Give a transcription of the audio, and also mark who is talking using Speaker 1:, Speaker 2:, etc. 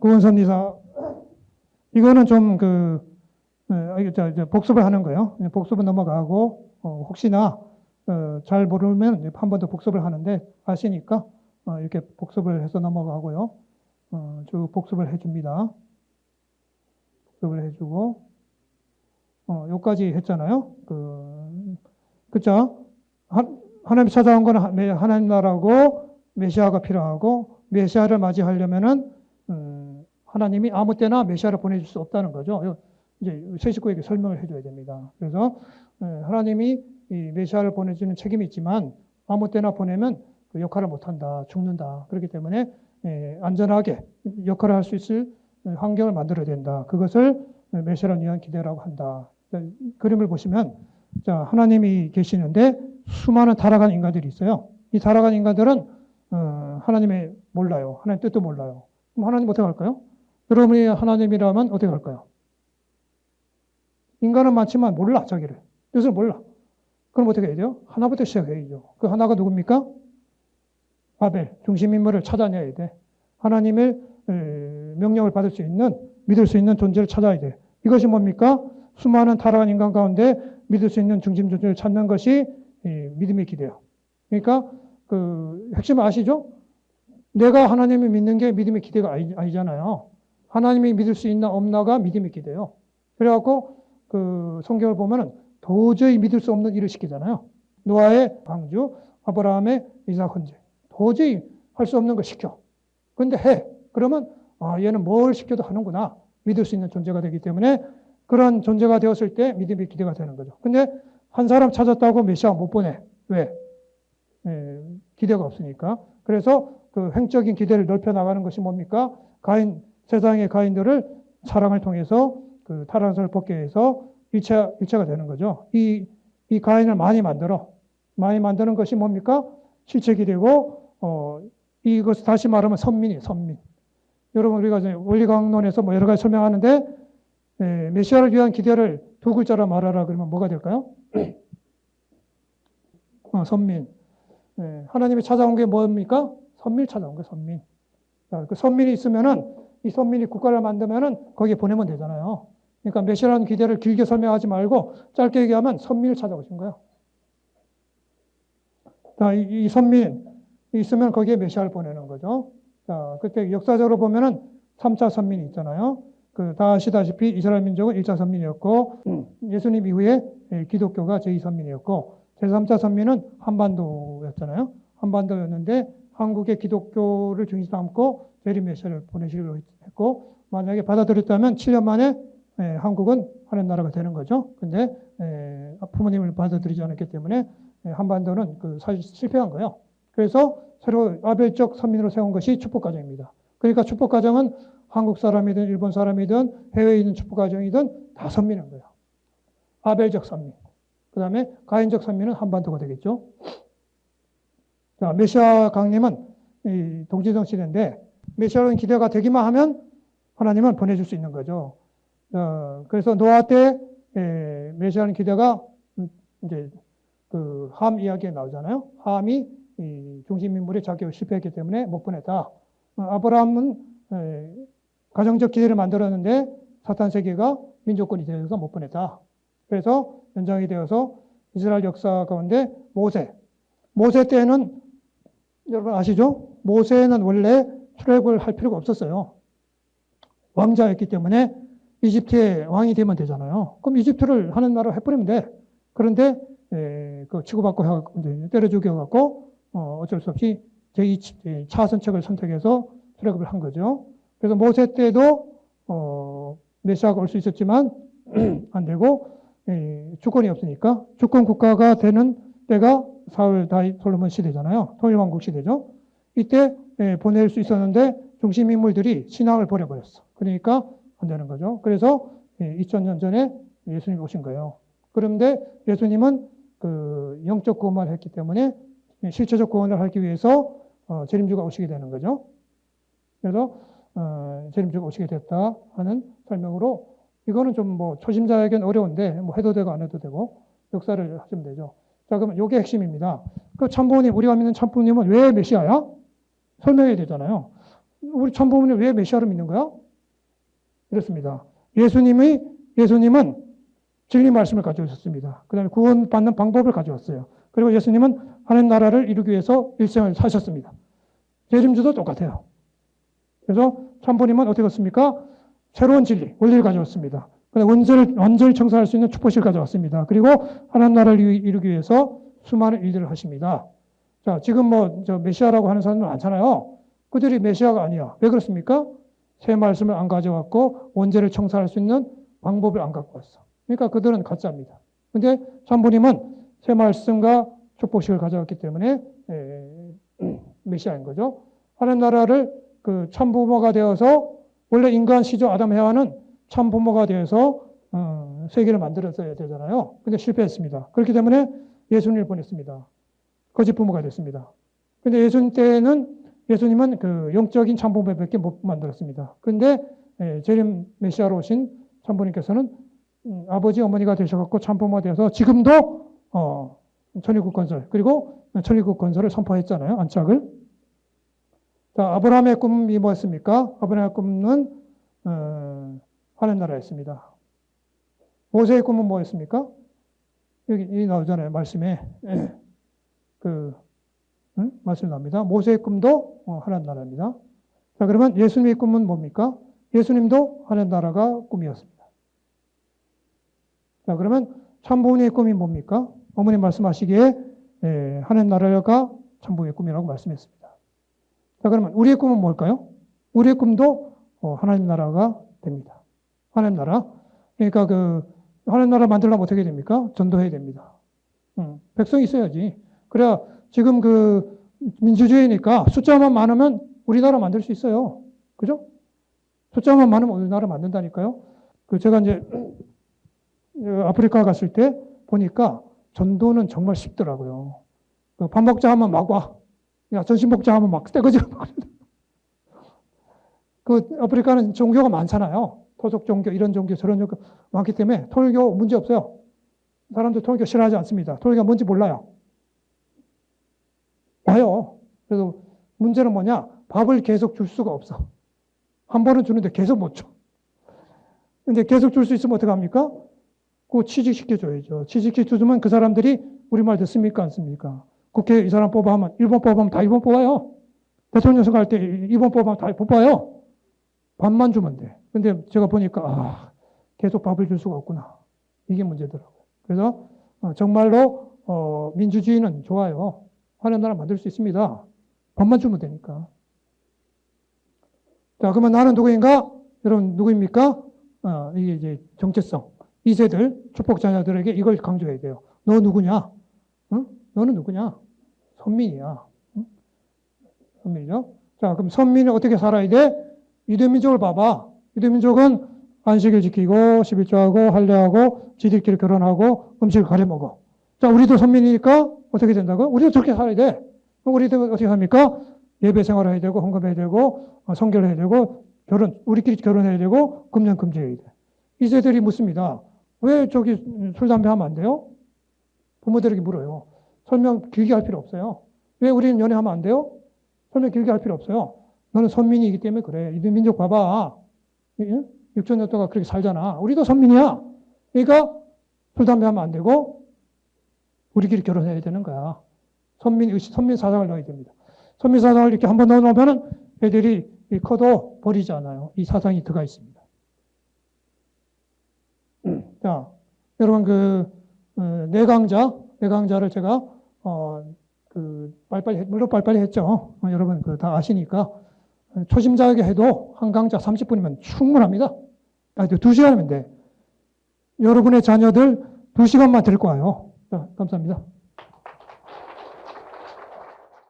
Speaker 1: 구원섭리사. 이거는 좀 복습을 하는 거예요. 복습은 넘어가고, 혹시나, 잘 모르면 한 번 더 복습을 하는데, 아시니까, 이렇게 복습을 해서 넘어가고요. 쭉 복습을 해줍니다. 복습을 해주고, 여기까지 했잖아요. 그죠? 하나님이 찾아온 건 하나님 나라고, 메시아가 필요하고, 메시아를 맞이하려면은, 하나님이 아무 때나 메시아를 보내줄 수 없다는 거죠. 이제 새 식구에게 설명을 해줘야 됩니다. 그래서 하나님이 이 메시아를 보내주는 책임이 있지만 아무 때나 보내면 그 역할을 못한다, 죽는다. 그렇기 때문에 안전하게 역할을 할 수 있을 환경을 만들어야 된다. 그것을 메시아를 위한 기대라고 한다. 그림을 보시면 자, 하나님이 계시는데 수많은 타락한 인간들이 있어요. 이 타락한 인간들은 하나님의 몰라요. 하나님 뜻도 몰라요. 그럼 하나님 어떻게 할까요? 여러분이 하나님이라면 어떻게 할까요? 인간은 많지만 몰라, 자기를. 뜻을 몰라. 그럼 어떻게 해야 돼요? 하나부터 시작해야죠. 그 하나가 누굽니까? 아벨, 중심인물을 찾아내야 돼. 하나님의 명령을 받을 수 있는, 믿을 수 있는 존재를 찾아야 돼. 이것이 뭡니까? 수많은 타락한 인간 가운데 믿을 수 있는 중심 존재를 찾는 것이 믿음의 기대예요. 그러니까 그 핵심을 아시죠? 내가 하나님을 믿는 게 믿음의 기대가 아니잖아요. 하나님이 믿을 수 있나 없나가 믿음의 기대예요. 그래갖고 그 성경을 보면은 도저히 믿을 수 없는 일을 시키잖아요. 노아의 방주, 아브라함의 이삭 헌재. 도저히 할 수 없는 걸 시켜. 근데 해. 그러면 얘는 뭘 시켜도 하는구나. 믿을 수 있는 존재가 되기 때문에 그런 존재가 되었을 때 믿음의 기대가 되는 거죠. 근데 한 사람 찾았다고 메시아 못 보내. 왜? 기대가 없으니까. 그래서 그 횡적인 기대를 넓혀 나가는 것이 뭡니까? 세상의 가인들을 사랑을 통해서 그 타락을 벗게 해서 일체가 되는 거죠. 이 가인을 많이 만드는 것이 뭡니까? 실체 기대고, 이것을 다시 말하면 선민. 여러분, 우리가 원리강론에서 뭐 여러 가지 설명하는데, 메시아를 위한 기대를 두 글자로 말하라 그러면 뭐가 될까요? 선민. 하나님이 찾아온 게 뭡니까? 선민을 찾아온 거예요, 선민. 그 선민이 있으면은, 이 선민이 국가를 만들면은 거기에 보내면 되잖아요. 그러니까 메시아라는 기대를 길게 설명하지 말고 짧게 얘기하면 선민을 찾아오신 거예요. 자, 이 선민 있으면 거기에 메시아를 보내는 거죠. 자, 그때 역사적으로 보면은 3차 선민이 있잖아요. 다 아시다시피 이스라엘 민족은 1차 선민이었고, 예수님 이후에 기독교가 제2 선민이었고, 제3차 선민은 한반도였잖아요. 한반도였는데, 한국의 기독교를 중심 삼고 재림 메시아를 보내시기로 했고, 만약에 받아들였다면 7년 만에 한국은 하나님 나라가 되는 거죠. 근데 부모님을 받아들이지 않았기 때문에 한반도는 사실 실패한 거예요. 그래서 새로 아벨적 선민으로 세운 것이 축복가정입니다. 그러니까 축복가정은 한국 사람이든 일본 사람이든 해외에 있는 축복가정이든 다 선민인 거예요. 아벨적 선민. 그 다음에 가인적 선민은 한반도가 되겠죠. 자, 메시아 강림은 동지성 시대인데 메시아는 기대가 되기만 하면 하나님은 보내줄 수 있는 거죠. 그래서 노아 때 메시아는 기대가 이제 함 이야기에 나오잖아요. 함이 중심 인물의 자격을 실패했기 때문에 못 보냈다. 아브라함은 가정적 기대를 만들었는데 사탄 세계가 민족권이 되어서 못 보냈다. 그래서 연장이 되어서 이스라엘 역사 가운데 모세 때는 여러분 아시죠? 모세는 원래 출애굽을 할 필요가 없었어요. 왕자였기 때문에 이집트의 왕이 되면 되잖아요. 그럼 이집트를 하는 나라로 해버리면 돼. 그런데 치고받고 때려 죽여갖고 어쩔 수 없이 제2 차선책을 선택해서 출애굽을 한 거죠. 그래서 모세 때도 메시아가 올 수 있었지만 안 되고 주권이 없으니까 주권 국가가 되는 때가 사울 다윗 솔로몬 시대잖아요. 통일왕국 시대죠. 이때 보낼 수 있었는데 중심 인물들이 신앙을 버려버렸어. 그러니까 안 되는 거죠. 그래서 2000년 전에 예수님이 오신 거예요. 그런데 예수님은 영적 구원만 했기 때문에 실체적 구원을 하기 위해서 재림주가 오시게 되는 거죠. 그래서 재림주가 오시게 됐다 하는 설명으로 이거는 좀 초심자에겐 어려운데 해도 되고 안 해도 되고 역사를 하시면 되죠. 자, 그러면 이게 핵심입니다. 그 참부님, 우리가 믿는 참부님은 왜 메시아야? 설명해야 되잖아요. 우리 참부모님 왜 메시아를 믿는 거야? 이렇습니다. 예수님은 진리 말씀을 가져오셨습니다. 그 다음에 구원받는 방법을 가져왔어요. 그리고 예수님은 하나님 나라를 이루기 위해서 일생을 사셨습니다. 재림주도 똑같아요. 그래서 참부님은 어떻게 했습니까? 새로운 진리, 원리를 가져왔습니다. 원죄를 청산할 수 있는 축복을 가져왔습니다. 그리고 하나님 나라를 이루기 위해서 수많은 일들을 하십니다. 자, 지금 저 메시아라고 하는 사람들 많잖아요. 그들이 메시아가 아니야. 왜 그렇습니까? 새 말씀을 안 가져왔고 원죄를 청산할 수 있는 방법을 안 갖고 왔어. 그러니까 그들은 가짜입니다. 근데 참부님은 새 말씀과 축복식을 가져왔기 때문에 메시아인 거죠. 하나님 나라를 그 참부모가 되어서 원래 인간 시조 아담 해와는 참부모가 되어서 세계를 만들었어야 되잖아요. 근데 실패했습니다. 그렇기 때문에 예수님을 보냈습니다. 거짓 부모가 됐습니다. 근데 예수님 때는 예수님은 그 영적인 참부모밖에 못 만들었습니다. 근데 재림 메시아로 오신 참부님께서는 아버지 어머니가 되셔갖고 참부모가 되어서 지금도 천일국 건설 그리고 천일국 건설을 선포했잖아요. 안착을. 자, 아브라함의 꿈이 뭐였습니까? 아브라함의 꿈은 하나님 나라였습니다. 모세의 꿈은 뭐였습니까? 여기 나오잖아요. 말씀에 말씀이 나옵니다. 모세의 꿈도 하나님 나라입니다. 자, 그러면 예수님의 꿈은 뭡니까? 예수님도 하나님 나라가 꿈이었습니다. 자, 그러면 참부모의 꿈이 뭡니까? 어머님 말씀하시기에 하나님 나라가 참부모의 꿈이라고 말씀했습니다. 자, 그러면 우리의 꿈은 뭘까요? 우리의 꿈도 하나님 나라가 됩니다. 하나님 나라. 그러니까 하나님 나라 만들려면 어떻게 됩니까? 전도해야 됩니다. 백성이 있어야지. 그래야 지금 민주주의니까 숫자만 많으면 우리나라 만들 수 있어요. 그죠? 숫자만 많으면 우리나라 만든다니까요. 제가 이제 아프리카 갔을 때 보니까 전도는 정말 쉽더라고요. 밥 먹자 하면 막 와. 야, 점심 먹자 하면 막 떼거지로 막. 아프리카는 종교가 많잖아요. 토속 종교, 이런 종교, 저런 종교 많기 때문에 통일교 문제 없어요. 사람들 통일교 싫어하지 않습니다. 통일교가 뭔지 몰라요. 와요. 그래서 문제는 뭐냐? 밥을 계속 줄 수가 없어. 한 번은 주는데 계속 못 줘. 근데 계속 줄 수 있으면 어떡합니까? 그거 취직시켜줘야죠. 취직시켜주면 그 사람들이 우리말 듣습니까? 안 씁니까? 국회 이 사람 뽑아하면 1번 뽑아면 다 2번 뽑아요. 대통령 선거할 때 2번 뽑아면 다 뽑아요. 밥만 주면 돼. 근데 제가 보니까 계속 밥을 줄 수가 없구나. 이게 문제더라고요. 그래서 정말로 민주주의는 좋아요. 하나님 나라 만들 수 있습니다. 밥만 주면 되니까. 자, 그러면 나는 누구인가? 여러분 누구입니까? 이게 이제 정체성. 2세들, 축복 자녀들에게 이걸 강조해야 돼요. 너 누구냐? 응? 너는 누구냐? 선민이야. 응? 선민이죠? 자, 그럼 선민이 어떻게 살아야 돼? 유대민족을 봐봐. 유대민족은 안식일 지키고, 11조하고, 할례하고, 지들끼리 결혼하고, 음식을 가려 먹어. 자, 우리도 선민이니까 어떻게 된다고? 우리도 저렇게 살아야 돼. 우리도 어떻게 합니까? 예배 생활해야 되고, 헌금해야 되고, 성결해야 되고, 우리끼리 결혼해야 되고, 금년 금지해야 돼. 2세들이 묻습니다. 왜 저기 술, 담배 하면 안 돼요? 부모들에게 물어요. 설명 길게 할 필요 없어요. 왜 우리는 연애하면 안 돼요? 설명 길게 할 필요 없어요. 너는 선민이기 때문에 그래. 이 민족 봐봐. 6,000년 동안 그렇게 살잖아. 우리도 선민이야. 그러니까 술, 담배 하면 안 되고 우리끼리 결혼해야 되는 거야. 선민 사상을 넣어야 됩니다. 선민 사상을 이렇게 한번 넣어놓으면 애들이 커도 버리지 않아요. 이 사상이 들어가 있습니다. 자, 여러분 내강자를 제가 물론 빨리빨리 했죠. 여러분 다 아시니까 초심자에게 해도 한 강좌 30분이면 충분합니다. 2시간이면 돼. 여러분의 자녀들 2시간만 들 거예요. 자, 감사합니다.